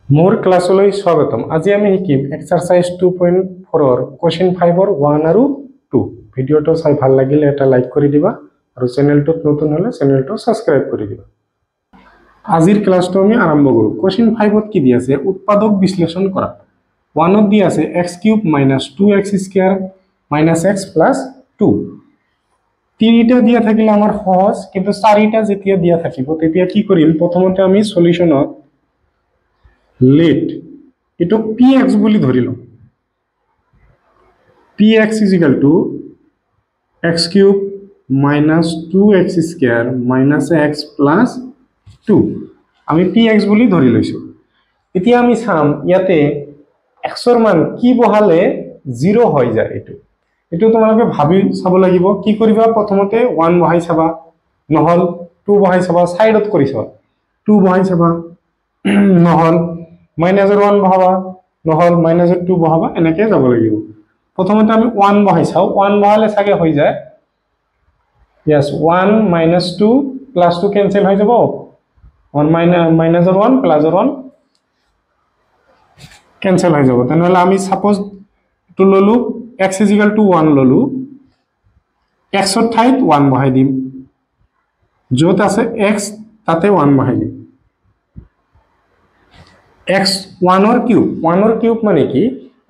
मोर क्लासলৈ স্বাগতম। আজি আমি শিকিম এক্সাৰসাইজ 2.4 ৰ কোশ্চেন 5 ৰ 1 আৰু 2। ভিডিওটো চাই ভাল লাগিলে এটা লাইক কৰি দিবা আৰু চেনেলটোত নতুন হলে চেনেলটো সাবস্ক্ৰাইব কৰি দিবা। আজিৰ ক্লাসটো আমি আৰম্ভ কৰো। কোশ্চেন 5 ত কি দি আছে? উৎপাদক বিশ্লেষণ কৰা। 1 ত দি আছে x³ - 2x² - x + 2। তিনিটা দিয়া থাকিলে আমাৰ সহজ, কিন্তু চাৰিটা যেতিয়া দিয়া থাকিব তেতিয়া কি কৰিম? প্ৰথমতে আমি সলিউশনত let এটো px বুলি ধৰি লও। px = x³ - 2x² - x + 2 আমি px বুলি ধৰি লৈছো। এতিয়া আমি চাম ইয়াতে x ৰ মান কি বহালে 0 হৈ যায়। এটো তোমালোকে ভাবি চাব লাগিব। কি কৰিবা? প্ৰথমতে 1 বহাই চাবা, নহল 2 বহাই চাবা, সাইডত কৰি চাবা। 2 বহাই চাবা, নহল -1 বহাবা, নহল -2 বহাবা, এনেকে যাব লাগিব। প্ৰথমতে আমি 1 বহাই চাও। 1 বহালে সাগে হৈ যায় yes 1 - 2 + 2 কেনসেল হৈ যাব। 1 -1 + 1 কেনসেল হৈ যাব। তেনেহলে আমি সাপোজ টু ললো x = 1 ললো। x ৰ ঠাইত 1 বহাই দিম, যত আছে x তাতে 1 বহাই দিম। x 1 ৰ কিউব মানে কি?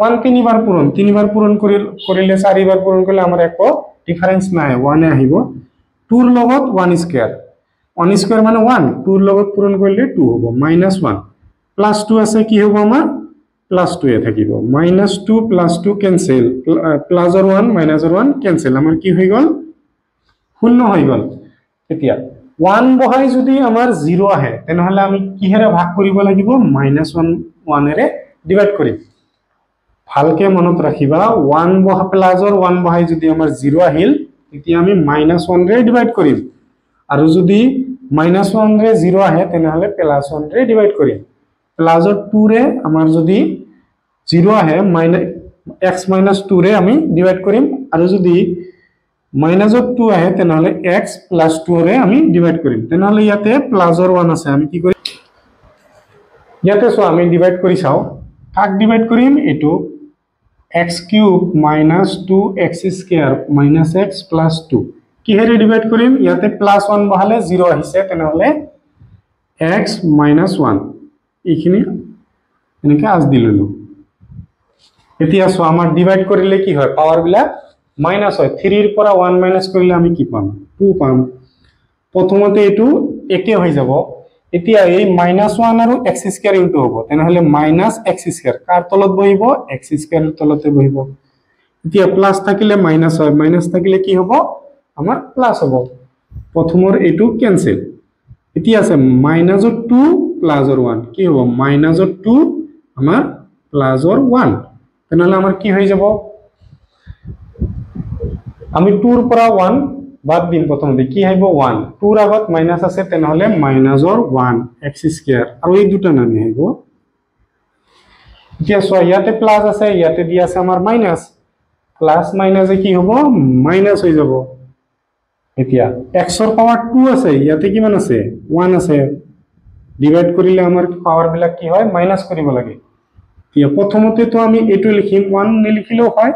1 তিনিবাৰ পূৰণ কৰিলে 4 বাৰ পূৰণ কৰিলে আমাৰ একো ডিফাৰেন্স নাই, 1 এ আহিব। 2 ৰ লগত 1 স্কয়াৰ, 1 স্কয়াৰ মানে 1, 2 ৰ লগত পূৰণ কৰিলে 2 হ'ব। -1 প্লাস 2 আছে, কি হ'ব আমাৰ? +2 এ থাকিব। -2 + 2 কেনসেল, +1 -1 কেনসেল, আমাৰ কি হৈ গল? 0 হৈ গল। এতিয়া 1 বহাই যদি আমাৰ 0 আহে তেনেহলে আমি কিহেৰে ভাগ কৰিব লাগিব? -1 এৰে ডিভাইড কৰিম। ভালকে মনত ৰাখিবা, 1 বহাই যদি আমাৰ 0 আহিল তেতিয়া আমি -1 ৰে ডিভাইড কৰিম, আৰু যদি -1 ৰে 0 আহে তেনেহলে +1 ৰে ডিভাইড কৰিম। +2 ৰে আমাৰ যদি 0 আহে x - 2 ৰে আমি ডিভাইড কৰিম, আৰু যদি -2 আহে তেনেহলে x + 2 ৰে আমি ডিভাইড কৰিম। তেনেহলে ইয়াতে +1 আছে, আমি কি কৰিম? ইয়াতে সো আমি ডিভাইড কৰি চাও। কাক ডিভাইড কৰিম? এটো x³ - 2x² - x + 2 কিহেৰে ডিভাইড কৰিম? ইয়াতে +1 বহালে 0 আহিছে, তেনেহলে x - 1 এইখিনি এনেকে আজ দি ললো। এতিয়া সো আমাৰ ডিভাইড কৰিলে কি হয়? পাৱাৰ বিলাক মাইনাস হয়। 3 ৰ পৰা 1 মাইনাস কৰিলে আমি কি পাম? 2 পাম। প্ৰথমতে এটো একে হৈ যাব। এতিয়া এই -1 আৰু x² ইনটু হ'ব, তেনেহলে -x²। কাৰ তলত বহিব? x² ৰ তলতে বহিব। এতিয়া প্লাস থাকিলে মাইনাস হয়, মাইনাস থাকিলে কি হ'ব? আমাৰ প্লাস হ'ব। প্ৰথমৰ এটো কেনসেল। এতিয়া আছে -2 + 1, কি হ'ব? -2 আমাৰ +1, তেনেহলে আমাৰ কি হৈ যাব? আমি 2 ৰ পৰা 1 বাদ দিম। প্ৰথমতে কি আহিব? 1, 2 ৰ আগত মাইনাস আছে, তেনেহলে -1 x², আৰু এই দুটা নামি আহিব। এতিয়া সো ইয়াতে প্লাস আছে, ইয়াতে দি আছে আমাৰ মাইনাস, প্লাস মাইনাসে কি হ'ব? মাইনাস হৈ যাব। এতিয়া x ৰ পাৱাৰ 2 আছে, ইয়াতে কিমান আছে? 1 আছে। ডিভাইড কৰিলে আমাৰ পাৱাৰ বিলাক কি হয়? মাইনাস কৰিব লাগে। এতিয়া প্ৰথমতে তো আমি এটো লিখিম, 1 নিলিখিলেও হয়।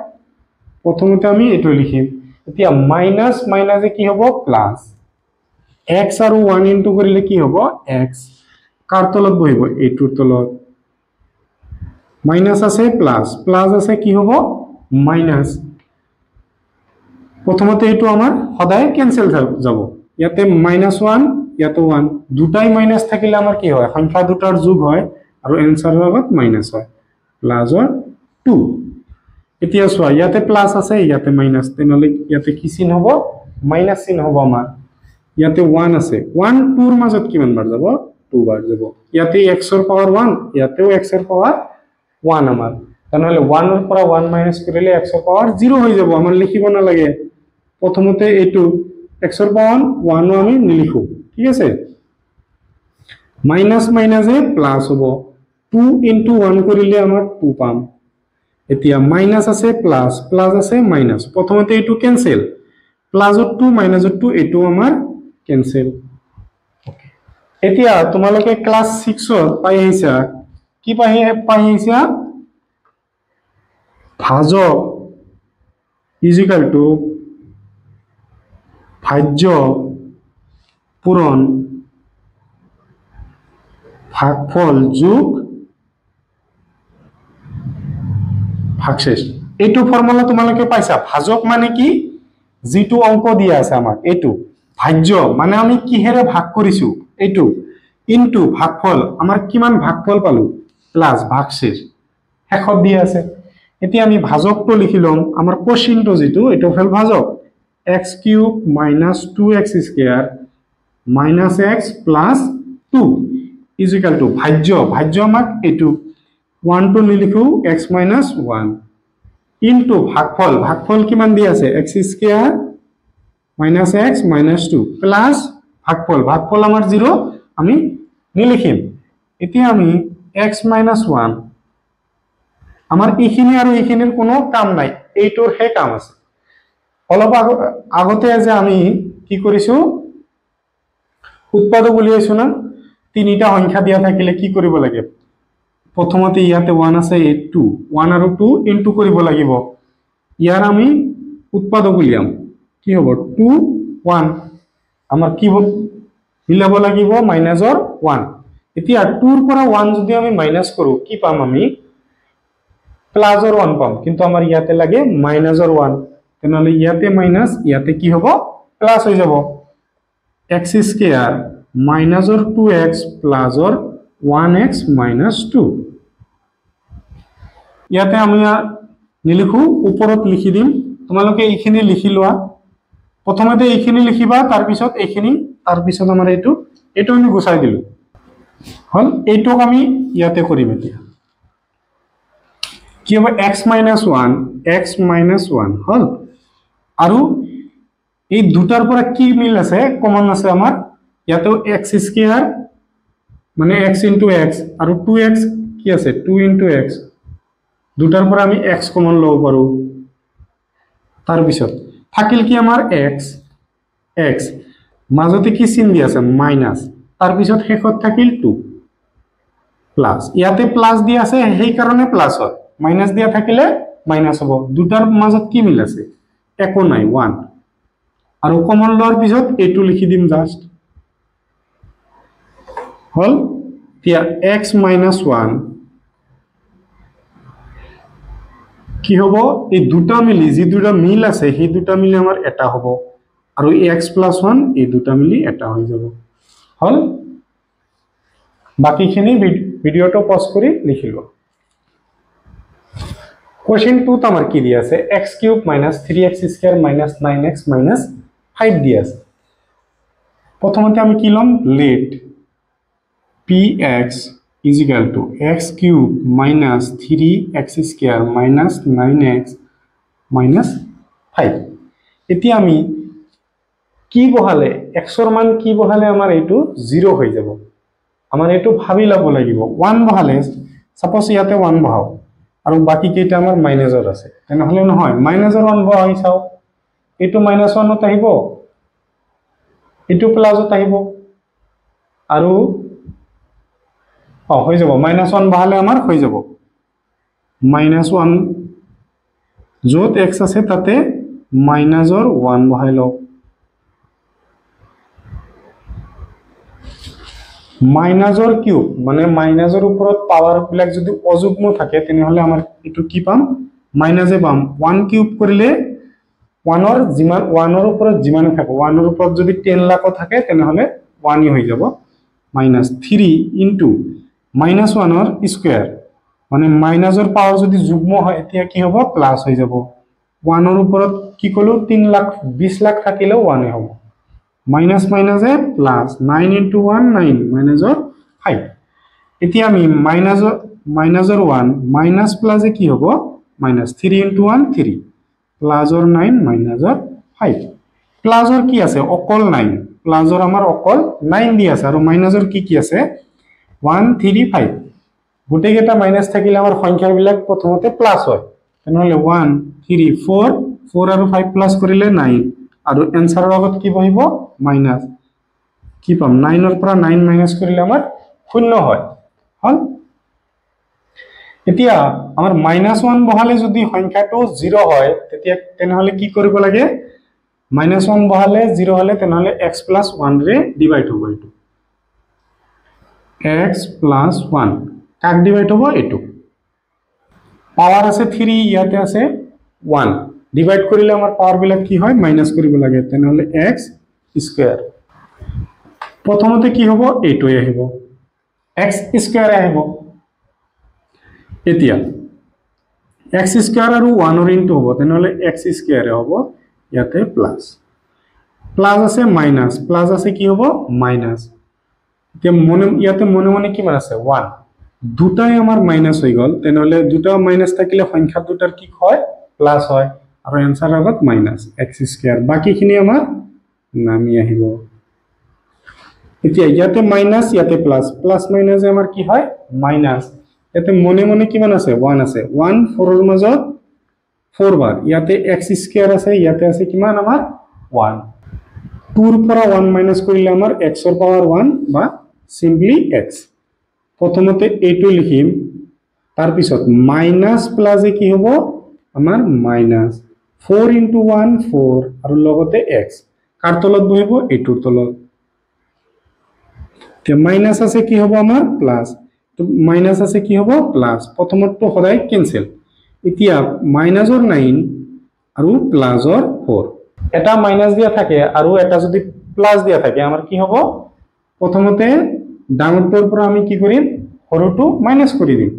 প্ৰথমতে আমি এটো লিখিম। এতিয়া মাইনাস মাইনাসে কি হ'ব? প্লাস। x আৰু 1 ইনটু কৰিলে কি হ'ব? x। কাৰ তলত বহিব? এটোৰ তলত। মাইনাস আছে, প্লাস, প্লাস আছে, কি হ'ব? মাইনাস। প্রথমতে এটো আমার সদায় ক্যান্সেল যাব। ইয়াতে -1, ইয়াতে 1, দুটাই মাইনাস থাকিলে আমার কি হয়? সংখ্যা দুটাৰ যোগ হয়, আৰু এনসাৰৰ আগত মাইনাস হয়। +2। এতিয়া চোৱা, ইয়াতে প্লাস আছে, ইয়াতে মাইনাস, তেনেহলে ইয়াতে কি চিন হ'ব? মাইনাস চিন হ'ব আমাৰ। ইয়াতে 1 আছে, 1 2 ৰ মাজত কিমান বাৰ যাব? 2 বাৰ যাব। ইয়াতে x ৰ পাৱাৰ 1, ইয়াতেও x ৰ পাৱাৰ 1 আমাৰ। তেনেহলে 1 ৰ পৰা 1 মাইনাস কৰিলে x ৰ পাৱাৰ 0 হৈ যাব, আমাৰ লিখিব নালাগে। প্ৰথমতে এটো x ৰ পাৱাৰ 1 আমি নিলিখো, ঠিক আছে? মাইনাস মাইনাসে প্লাস হ'ব। 2 ইনটু 1 কৰিলে আমাৰ 2 পাম। এতিয়া মাইনাস আছে, প্লাস, প্লাস আছে, মাইনাস। প্ৰথমতে এটো ক্যান্সেল, +2 -2 এটো আমাৰ ক্যান্সেল। এতিয়া তোমালোকে ক্লাস 6 ত পাই আহিছা কি পাই আহিছা ভাজক ইজ ইকুয়াল টু ভাজ্য পূরণ ভাগফল যোগ ভাগশেষ। এইটো ফর্মুলা তোমালোকে পাইছা। ভাজক মানে কি, যেটো অঙ্ক দিয়া আছে আমাক এইটো, ভাজ্য মানে আমি কিহেৰে ভাগ কৰিছো এইটো, ইনটু ভাগফল আমাৰ কিমান ভাগফল পালো প্লাস ভাগশেষ শেষত দিয়া আছে। এতিয়া আমি ভাজকটো লিখি লম, আমাৰ কোশ্চিনটো যেটো এইটো হ'ল ভাজক x cube minus 2x square minus x plus 2 is equal to ভাজ্য, ভাজ্য আমাক এইটো 1 টো নিলিখো x মাইনাস 1 ইনটু ভাগফল, ভাগফল কিমান দি আছে x square minus x minus 2 plus ভাগফল, ভাগফল আমাৰ 0 আমি নিলিখিম। এতিয়া আমি x মাইনাস 1 আমাৰ এইখিনি আৰু এইখিনিৰ কোনো কাম নাই, এইটোৰ হে কাম আছে। অলপ আগতে যে আমি কি কৰিছো উৎপাদক উলিয়াইছো না, তিনিটা সংখ্যা দিয়া থাকিলে কি কৰিব লাগে, প্ৰথমতে ইয়াতে 1 আছে, এই 2 1 আৰু 2 ইনটু কৰিব লাগিব। ইয়াৰ আমি উৎপাদক উলিয়াম, কি হ'ব 2 1 আমাৰ কি মিলাব লাগিব মাইনাসৰ 1। এতিয়া 2 ৰ পৰা 1 যদি আমি মাইনাস কৰো কি পাম আমি প্লাসৰ 1 পাম, কিন্তু আমাৰ ইয়াতে লাগে মাইনাসৰ 1, তেনেহলে ইয়াতে মাইনাস ইয়াতে কি হ'ব প্লাস হৈ যাব x স্কয়ার মাইনাসৰ 2x প্লাসৰ 1x মাইনাস 2। ইয়াতে আমি নিলিখো, ওপৰত লিখি দিম, তোমালোকে এইখিনি লিখি লোৱা। প্ৰথমতে এইখিনি লিখিবা, তাৰ পিছত এইখিনি, তাৰ পিছত আমাৰ এইটো আমি গুছাই দিলো হল। এইটোক আমি ইয়াতে কৰিম। এতিয়া কি হ'ব x মাইনাস 1 হল। আৰু এই দুটাৰ পৰা কি মিল আছে, কমন আছে আমাৰ ইয়াতেও x স্কয়াৰ মানে x ইনটু x আৰু 2x কি আছে 2 ইনটু x, দুটাৰ পৰা আমি x কমন লব পাৰো। তাৰ পিছত থাকিল কি আমাৰ x মাজতে কি চিন দি আছে মাইনাস, তাৰ পিছত শেষত থাকিল 2 প্লাস, ইয়াতে প্লাস দি আছে সেই কাৰণে প্লাস হয়, মাইনাস দিয়া থাকিলে মাইনাস হ'ব। দুটাৰ মাজত কি মিল আছে একো নাই 1, আৰু কমন লোৱাৰ পিছত এইটো লিখি দিম জাস্ট হল। এতিয়া x মাইনাস 1 কি হ'ব, এই দুটা মিলি যি দুটা মিল আছে সেই দুটা মিলি আমাৰ এটা হ'ব, আৰু x প্লাস 1 এই দুটা মিলি এটা হৈ যাব হল। বাকিখিনি ভিডিওটো পজ কৰি লিখি লোৱা। কোশ্চেন 2 আমাৰ কি দিয়া আছে x cube minus 3x square minus 9x minus 5 দিয়া আছে। প্ৰথমতে আমি কি লম, late px is equal to x cube minus 3x square minus 9x minus 5। এতিয়া আমি কি বহালে x ৰ মান কি বহালে আমাৰ এইটো 0 হৈ যাব, আমাৰ এইটো ভাবি লব লাগিব। 1 বহালে সাপোজ ইয়াতে 1 বহাও আৰু বাকি কেইটা আমাৰ মাইনাসৰ আছে, তেনেহলে নহয় মাইনাসৰ 1 বহাই চাও, এইটো মাইনাস 1 ত আহিব, এইটো প্লাসত আহিব, আৰু হৈ যাব মাইনাস 1 বহালে আমাৰ হৈ যাব মাইনাস 1 য'ত x আছে তাতে মাইনাসৰ 1 বহাই লও। মাইনাসৰ কিউব মানে মাইনাসৰ ওপৰত পাৱাৰ বিলাক যদি অযুগ্ম থাকে তেনেহলে আমাৰ এটো কি পাম মাইনাসে পাম। 1 কিউব কৰিলে 1 ৰ যিমান 1 ৰ ওপৰত যিমান থাকে 1 ৰ ওপৰত যদি 10 লাখ থাকে তেনেহলে 1 হৈ যাব মাইনাস 3 ইনটু মাইনাস 1 ৰ স্কয়াৰ মানে মাইনাসৰ পাৱাৰ যদি যুগ্ম হয় এতিয়া কি হ'ব প্লাস হৈ যাব। 1 ৰ ওপৰত কি কলো 3 লাখ 20 লাখ থাকিলেও 1 হ'ব, মাইনাস মাইনাসে প্লাস 9 ইনটু 1 9 মাইনাসৰ 5। এতিয়া আমি মাইনাসৰ 1 মাইনাস প্লাসে কি হ'ব মাইনাস 3 ইনটু 1 3 প্লাসৰ 9 মাইনাসৰ 5। প্লাসৰ কি আছে অকল 9, প্লাসৰ আমাৰ অকল 9 দি আছে, আৰু মাইনাসৰ কি আছে 1 3 5। গোটেই কেইটা মাইনাস থাকিলে আমাৰ সংখ্যাবিলাক প্ৰথমতে প্লাস হয়, তেনেহলে 1 3 4 4 আৰু 5 প্লাস কৰিলে 9, আৰু এনসাৰৰ আগত কি বহিব মাইনাস, কি পাম 9 ৰ পৰা 9 মাইনাস কৰিলে আমাৰ 0 হয় হল। এতিয়া আমাৰ -1 বহালে যদি সংখ্যাটো 0 হয় তেতিয়া তেনেহলে কি কৰিব লাগে -1 বহালে 0 হলে তেনেহলে x + 1 ৰে ডিভাইড হ'ব এটো x + 1 কাক ডিভাইড হ'ব এটো পাৱাৰ আছে 3 ইয়াতে আছে 1 ডিভাইড কৰিলে আমাৰ পাৱাৰ বিলাক কি হয় মাইনাস কৰিব লাগে তেনেহলে x স্কয়াৰ প্ৰথমতে কি হ'ব এটোই আহিব x স্কয়াৰ আহিব এতিয়া x স্কয়াৰ আৰু 1 ৰ ইনটু হ'ব তেনেহলে x স্কয়াৰ হ'ব ইয়াতে প্লাস প্লাস আছে মাইনাস প্লাস আছে কি হ'ব মাইনাস এতিয়া ইয়াতে মনে কিমান আছে 1 দুটাই আমাৰ মাইনাস হৈ গল তেনেহলে দুটা মাইনাস থাকিলে সংখ্যা দুটাৰ কি হয় প্লাস হয় আৰু এনসাৰ আগত মাইনাস x স্কয়াৰ বাকিখিনি আমাৰ নামি আহিব এতিয়া ইয়াতে মাইনাস ইয়াতে প্লাস প্লাস মাইনাস আমাৰ কি হয় মাইনাস ইয়াতে মনে কিমান আছে 1 আছে 1 4 ৰ মাজত 4 বাৰ ইয়াতে x স্কয়াৰ আছে ইয়াতে আছে কিমান আমাৰ 1 2 ৰ পৰা 1 মাইনাস কৰিলে আমাৰ x ৰ পাৱাৰ 1 বা সিম্পলি x প্ৰথমতে এটো লিখিম তাৰ পিছত মাইনাস প্লাস কি হ'ব আমাৰ মাইনাস 4 * 1 4 আৰু লগতে x কাৰ তলত বহিব এটোৰ তলত তে মাইনাস আছে কি হ'ব আমাৰ প্লাস তো মাইনাস আছে কি হ'ব প্লাস প্ৰথমটো সদায় ক্যান্সেল এতিয়া মাইনাসৰ 9 আৰু প্লাসৰ 4 এটা মাইনাস দিয়া থাকে আৰু এটা যদি প্লাস দিয়া থাকে আমাৰ কি হ'ব প্ৰথমতে ডাঙৰটোৰ পৰা আমি কি কৰিম সৰুটো মাইনাস কৰি দিম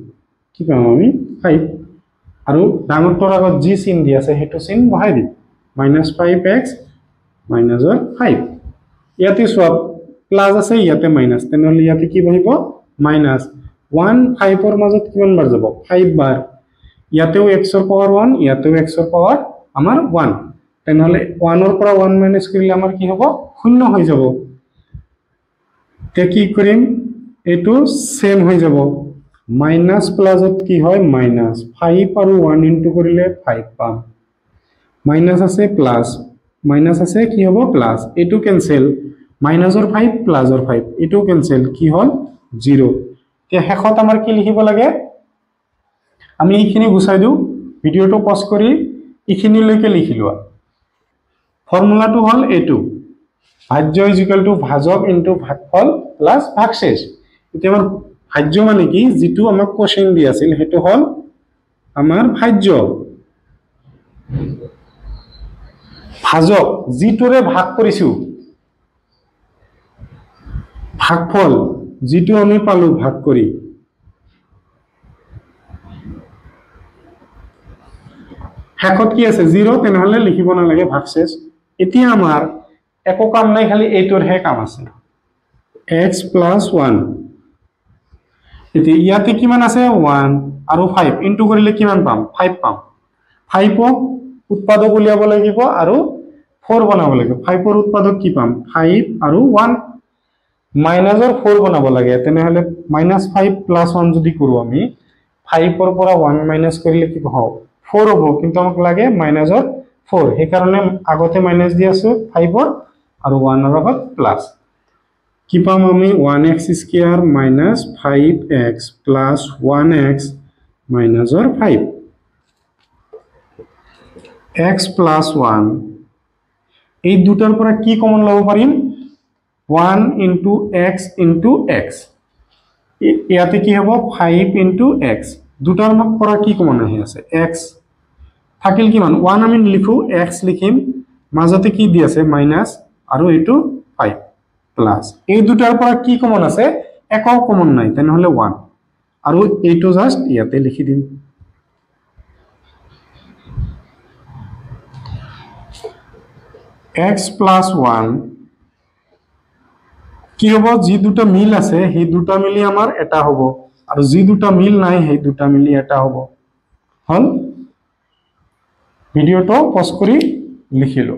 কি পাম আমি 5 আৰু ডাঙৰটোৰ আগত যি চিন দি আছে হেতু চিন বহাই দিম -5x মাইনাসৰ 5 ইয়াতে সব প্লাস আছে ইয়াতে মাইনাস তেনেহলে ইয়াতে কি বহিব মাইনাস 1 5 ৰ মাজত কিমান বাৰ যাব 5 বাৰ ইয়াতেও x ৰ পাৱাৰ 1 ইয়াতেও x ৰ পাৱাৰ আমাৰ 1 তেনেহলে 1 ৰ পৰা 1 মাইনাস কৰিলে আমাৰ কি হ'ব 0 হৈ যাব তে কি কৰিম এটো সেম হৈ যাব মাইনাস প্লাসত কি হয় মাইনাস 5 আৰু 1 ইনটু কৰিলে 5 পাম মাইনাস আছে প্লাস মাইনাস আছে কি হ'ব প্লাস এটো ক্যান্সেল মাইনাসৰ 5 প্লাসৰ 5 এটো ক্যান্সেল কি হল 0 তে হেখত আমাৰ কি লিখিব লাগে আমি এইখিনি গুছাই দিও ভিডিওটো পজ কৰি এইখিনি লৈকে লিখিলোৱা ফৰ্মুলাটো হল এটো ভাজ্য = ভাজক ইনটু ভাগফল প্লাস ভাগশেষ এতিয়া আমাৰ ভাজ্য মানে কি যেটো আমাক কোশ্চেন দি আছিল হেতু হল আমাৰ ভাজ্য ভাজক যেটোৰে ভাগ কৰিছো ভাগফল যেটো আমি পালো ভাগ কৰি হেকত কি আছে 0 তেনেহলে লিখিব না লাগে ভাগশেষ এতিয়া আমাৰ একো কাম নাই খালি এইটোৰ হে কাম আছে x + 1 এতিয়া ইয়াতে কিমান আছে 1 আৰু 5 ইনটু কৰিলে কিমান পাম 5 পাম 5 ক উৎপাদক উলিয়াব লাগিব আৰু 4 বনাব লাগিব 5 ৰ উৎপাদক কি পাম 5 আৰু 1 মাইনাসৰ 4 বনাব লাগে তেনেহলে -5 + 1 যদি কৰো আমি 5 ৰ পৰা 1 মাইনাস কৰিলে কি হ'ব 4 হ'ব কিন্তু আমাক লাগে মাইনাসৰ 4 হে কাৰণে আগতে মাইনাস দি আছো 5 ৰ আৰু 1 ৰ আগত প্লাস কি পাম আমি 1x square - 5x + 1x মাইনাসৰ 5 x + 1 এই দুটাৰ পৰা কি কমন লব পাৰিম 1 * x * x ইয়াতে কি হ'ব 5 * x দুটাৰ পৰা কি কমন আহি আছে x থাকিল কিমান 1 আমি লিখো x লিখিম মাজতে কি দি আছে মাইনাস আৰু এটো 5 প্লাস এই দুটাৰ পৰা কি কমন আছে একো কমন নাই তেনেহলে 1 আৰু এটো জাস্ট ইয়াতে লিখি দিম x + 1 কি হ'ব যি দুটা মিল আছে সেই দুটা মিলি আমাৰ এটা হ'ব আৰু যি দুটা মিল নাই সেই দুটা মিলি এটা হ'ব হল ভিডিওটো পজ কৰি লিখিলো